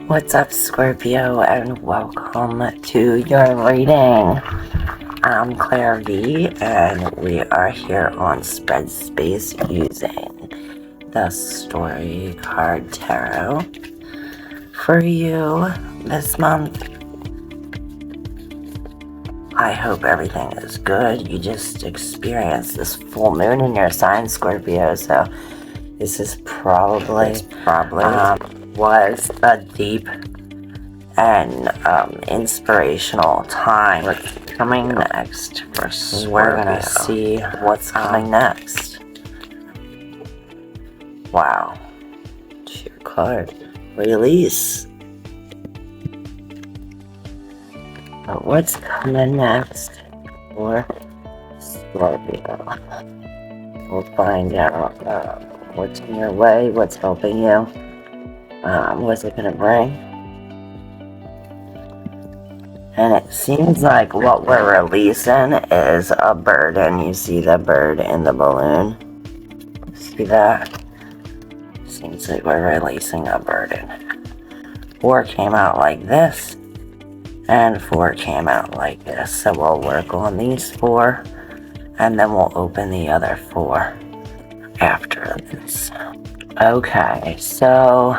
What's up, Scorpio, and welcome to your reading. I'm ClairV, and we are here on Spread Space using the Story Card Tarot for you this month. I hope everything is good. You just experienced this full moon in your sign, Scorpio, so this is probably was a deep and inspirational time. What's coming next for Scorpio? We're gonna see what's coming next. Wow. Your card. Release. But what's coming next for Scorpio? We'll find out what's in your way, what's helping you, what's it gonna bring. And it seems like what we're releasing is a burden. You see the bird in the balloon? See that? Seems like we're releasing a burden. 4 came out like this, and 4 came out like this. So we'll work on these 4, and then we'll open the other 4 after this. Okay, so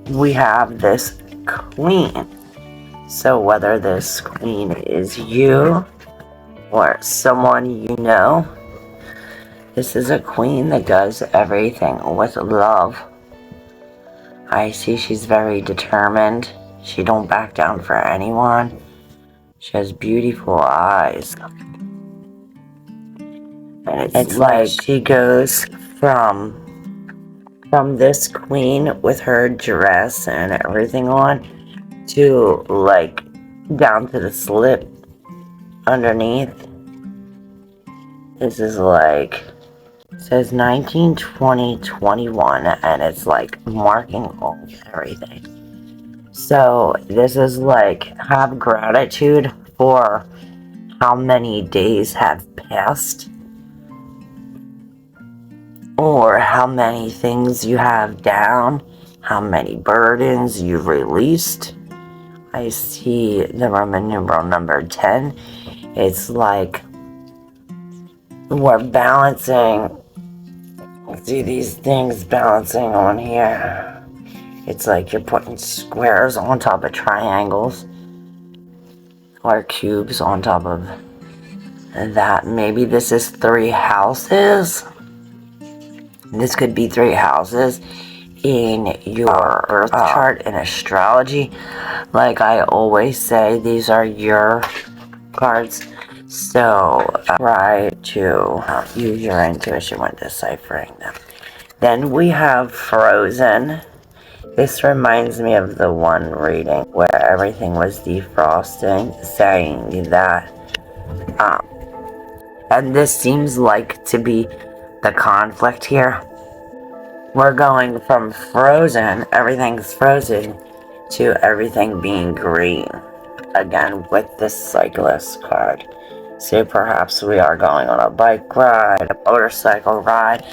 we have this queen. So whether this queen is you or someone you know, this is a queen that does everything with love. I see she's very determined. She don't back down for anyone. She has beautiful eyes. And it's like she goes from this queen with her dress and everything on to like down to the slip underneath. This is like, it says 19, 20, 21, and it's like marking all everything. So this is like, have gratitude for how many days have passed, or how many things you have down, how many burdens you've released. I see the Roman numeral number 10. It's like we're balancing. See these things balancing on here. It's like you're putting squares on top of triangles, or cubes on top of that. Maybe this is 3 houses. This could be 3 houses in your earth chart in astrology. Like I always say, these are your cards, so try to use your intuition when deciphering them. Then we have Frozen. This reminds me of the one reading where everything was defrosting, saying that and this seems like to be the conflict here. We're going from frozen, everything's frozen, to everything being green. Again, with this cyclist card. So perhaps we are going on a bike ride, a motorcycle ride,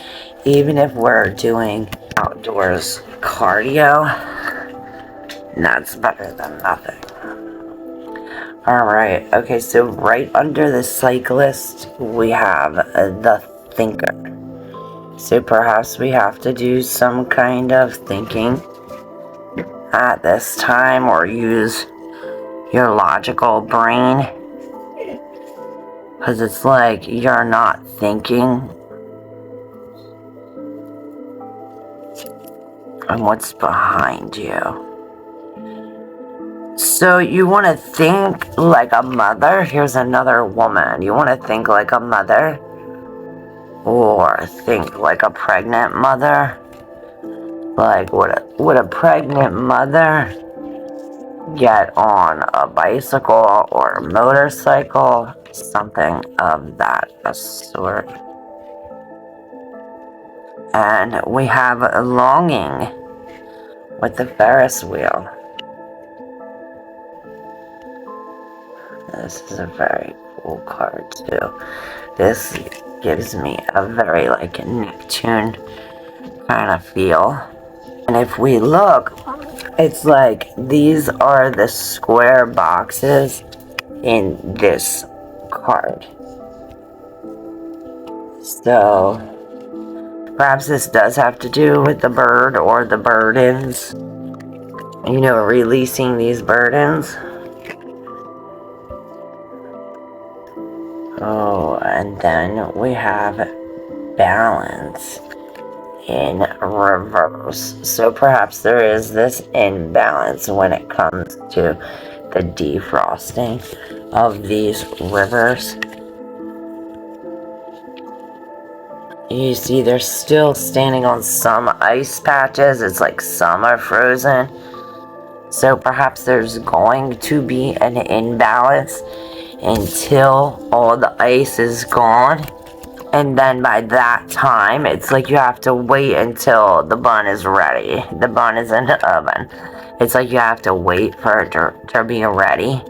even if we're doing outdoors cardio, that's better than nothing. Alright, okay, so right under the cyclist, we have the thinker. So perhaps we have to do some kind of thinking at this time, or use your logical brain, because it's like you're not thinking on what's behind you. So you want to think like a mother. Here's another woman. You want to think like a mother, or think like a pregnant mother. Like would a pregnant mother get on a bicycle or a motorcycle? Something of that sort. And we have a longing with the Ferris wheel. This is a very cool card too. This gives me a very like Nicktoon kind of feel. And if we look, it's like these are the square boxes in this card. So perhaps this does have to do with the bird or the burdens. You know, releasing these burdens. Oh, and then we have balance in reverse. So perhaps there is this imbalance when it comes to the defrosting of these rivers. You see they're still standing on some ice patches. It's like some are frozen. So perhaps there's going to be an imbalance until all the ice is gone. And then by that time, it's like you have to wait until the bun is ready. The bun is in the oven. It's like you have to wait for it to be ready.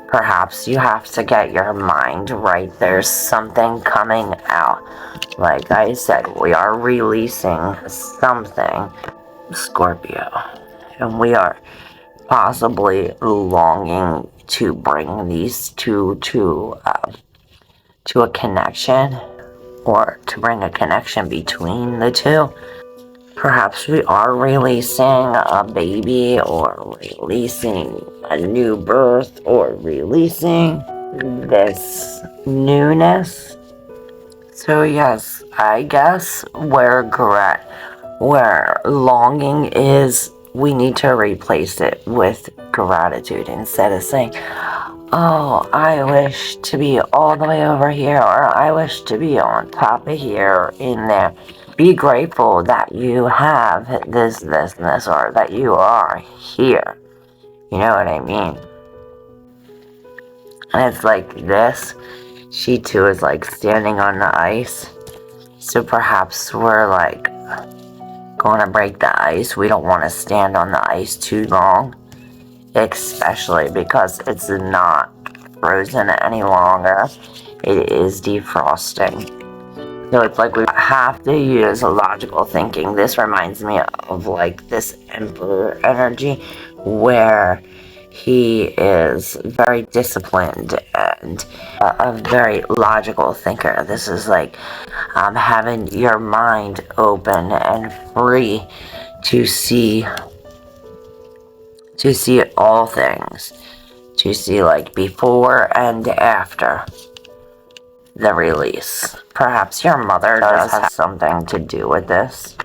Perhaps you have to get your mind right. There's something coming out. Like I said, we are releasing something, Scorpio. And we are possibly longing to bring these two to a connection, or to bring a connection between the two. Perhaps we are releasing a baby, or releasing a new birth, or releasing this newness. So yes, I guess where longing is, we need to replace it with gratitude instead of saying, oh, I wish to be all the way over here, or I wish to be on top of here, or in there. Be grateful that you have this, or that you are here. You know what I mean? And it's like this. She too is like standing on the ice. So perhaps we're like going to break the ice. We don't want to stand on the ice too long. Especially because it's not frozen any longer. It is defrosting. So it's like we have to use logical thinking. This reminds me of like this emperor energy where he is very disciplined and a very logical thinker. This is like having your mind open and free to see all things, to see like before and after the release. Perhaps your mother does have something to do with this.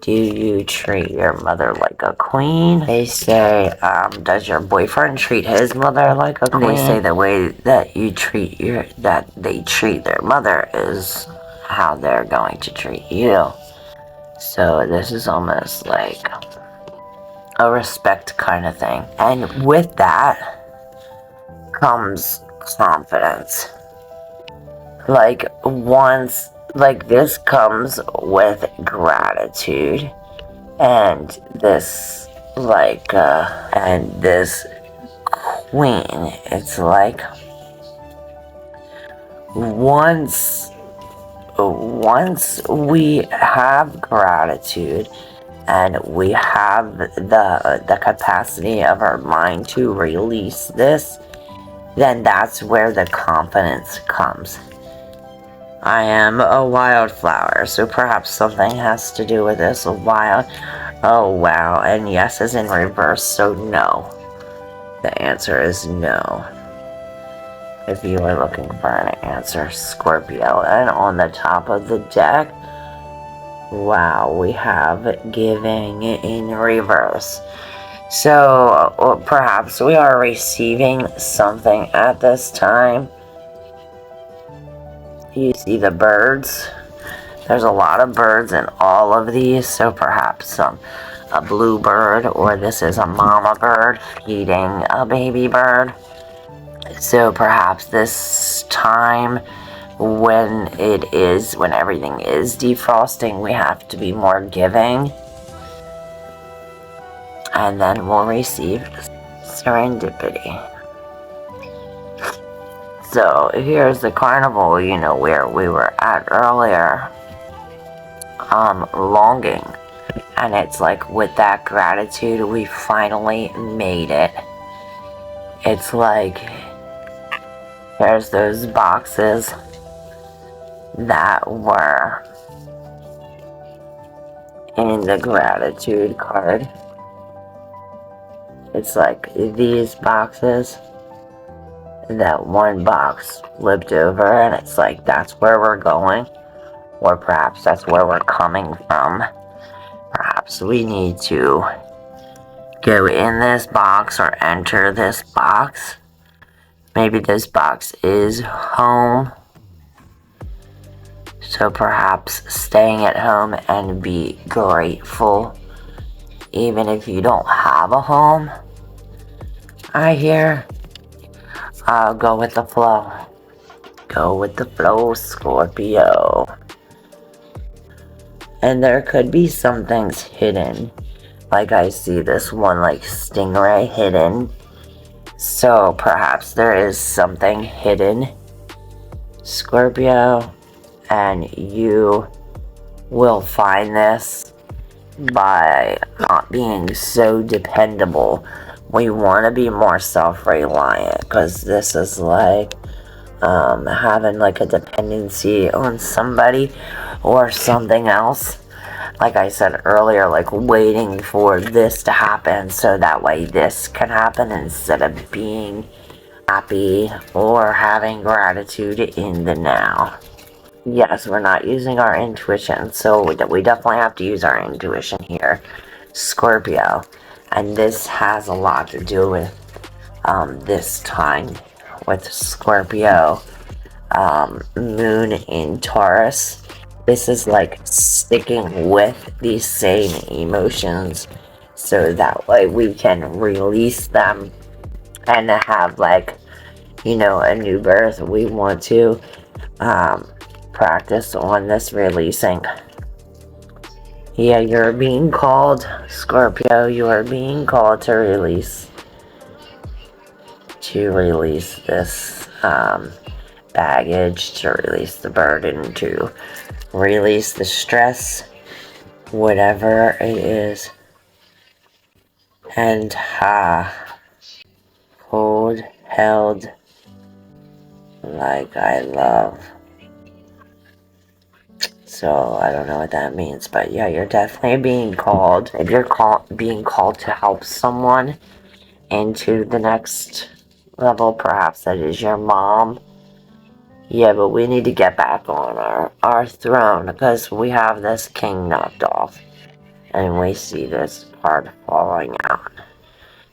Do you treat your mother like a queen? They say, does your boyfriend treat his mother like a queen? They say the way that you treat that they treat their mother is how they're going to treat you. So this is almost like a respect kind of thing. And with that comes confidence. Like this comes with gratitude, and this and this queen, it's like once we have gratitude and we have the capacity of our mind to release this, then that's where the confidence comes. I am a wildflower, so perhaps something has to do with this. Wild. Oh, wow. And yes is in reverse, so no. The answer is no. If you are looking for an answer, Scorpio. And on the top of the deck, wow, we have giving in reverse. So perhaps we are receiving something at this time. You see the birds. There's a lot of birds in all of these, so perhaps a blue bird, or this is a mama bird feeding a baby bird. So perhaps this time when everything is defrosting, we have to be more giving. And then we'll receive serendipity. So here's the carnival, where we were at earlier. Longing. And it's like with that gratitude, we finally made it. It's like there's those boxes that were in the gratitude card. It's like these boxes, that one box flipped over, and it's like that's where we're going, or perhaps that's where we're coming from. Perhaps we need to go in this box or enter this box. Maybe this box is home. So perhaps staying at home and be grateful even if you don't have a home. I hear. Go with the flow. Go with the flow, Scorpio. And there could be some things hidden. Like I see this one like stingray hidden. So perhaps there is something hidden, Scorpio, and you will find this by not being so dependable. We want to be more self-reliant, because this is like having like a dependency on somebody or something else. Like I said earlier, like waiting for this to happen so that way this can happen, instead of being happy or having gratitude in the now. Yes, we're not using our intuition, so we definitely have to use our intuition here, Scorpio. And this has a lot to do with this time with Scorpio, moon in Taurus. This is like sticking with these same emotions so that way we can release them and have like, you know, a new birth. We want to practice on this releasing. Yeah, you're being called, Scorpio, you are being called to release. To release this baggage, to release the burden, to release the stress, whatever it is. And hold, held, like I love. So I don't know what that means, but yeah, you're definitely being called. If you're being called to help someone into the next level, perhaps that is your mom. Yeah, but we need to get back on our throne, because we have this king knocked off and we see this part falling out.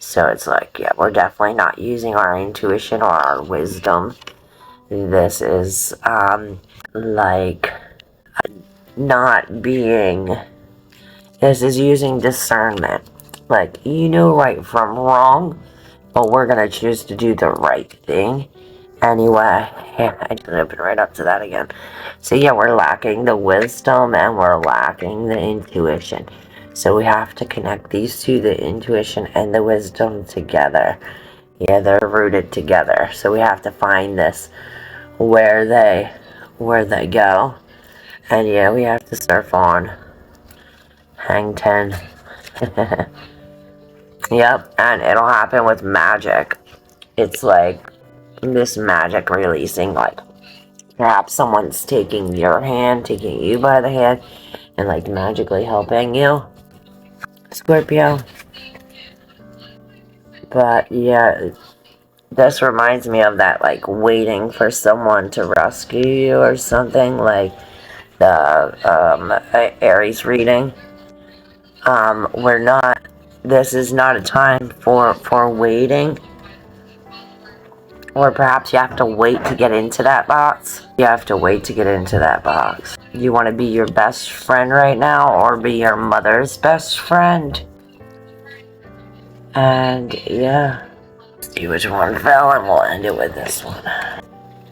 So it's like, yeah, we're definitely not using our intuition or our wisdom. This is like not being, this is using discernment. Like, you know right from wrong, but we're gonna choose to do the right thing anyway. Yeah, I just opened right up to that again. So yeah, we're lacking the wisdom and we're lacking the intuition. So we have to connect these two, the intuition and the wisdom, together. Yeah, they're rooted together. So we have to find this where they go. And yeah, we have to surf on hang 10. Yep, and it'll happen with magic. It's like this magic releasing, like perhaps someone's taking your hand, taking you by the hand, and like magically helping you, Scorpio. But yeah, this reminds me of that, like waiting for someone to rescue you or something, like the Aries reading. This is not a time for waiting. Or perhaps you have to wait to get into that box. You have to wait to get into that box. You want to be your best friend right now, or be your mother's best friend? And yeah, see which one fell, and we'll end it with this one.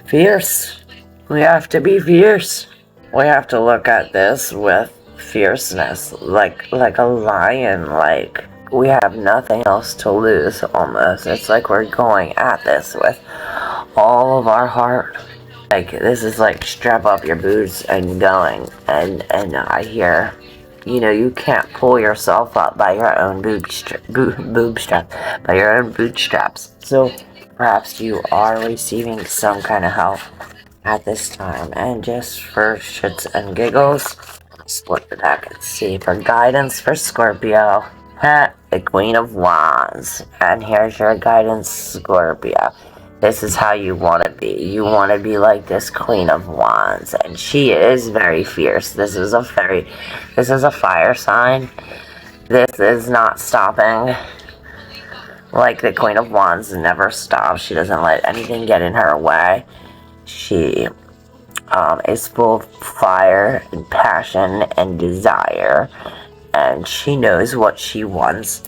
Fierce. We have to be fierce. We have to look at this with fierceness, like a lion. Like we have nothing else to lose. Almost, it's like we're going at this with all of our heart. Like this is like strap up your boots and going. And I hear you know, you can't pull yourself up by your own by your own bootstraps. So perhaps you are receiving some kind of help at this time. And just for shits and giggles, split the deck and see for guidance for Scorpio. The Queen of Wands. And here's your guidance, Scorpio. This is how you want to be. You want to be like this Queen of Wands. And she is very fierce. This is a fire sign. This is not stopping. Like the Queen of Wands never stops. She doesn't let anything get in her way. She is full of fire and passion and desire. And she knows what she wants.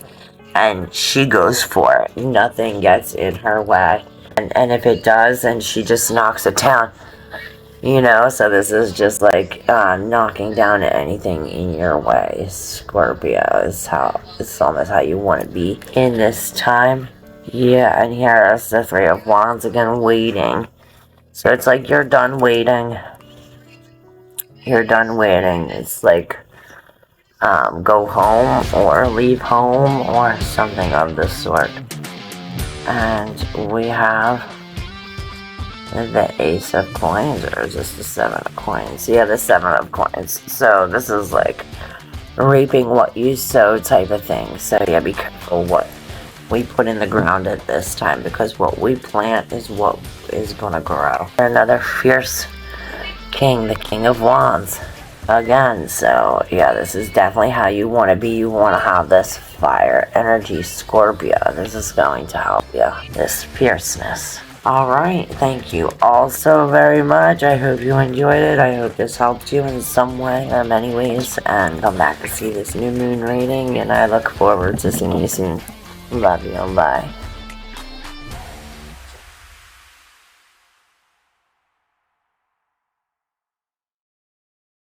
And she goes for it. Nothing gets in her way. And if it does, then she just knocks it down. You know, so this is just like knocking down anything in your way. Scorpio is almost how you want to be in this time. Yeah, and here is the Three of Wands again, waiting. So it's like you're done waiting. You're done waiting. It's like go home or leave home or something of the sort. And we have the Ace of Coins, or is this the Seven of Coins? Yeah, the Seven of Coins. So this is like reaping what you sow type of thing. So yeah, be careful what we put in the ground at this time, because what we plant is what is going to grow. Another fierce king, the King of Wands. Again, so yeah, this is definitely how you want to be. You want to have this fire energy, Scorpio. This is going to help you. This fierceness. Alright, thank you all so very much. I hope you enjoyed it. I hope this helped you in some way or many ways. And come back to see this new moon reading. And I look forward to seeing you soon. Love you. Bye.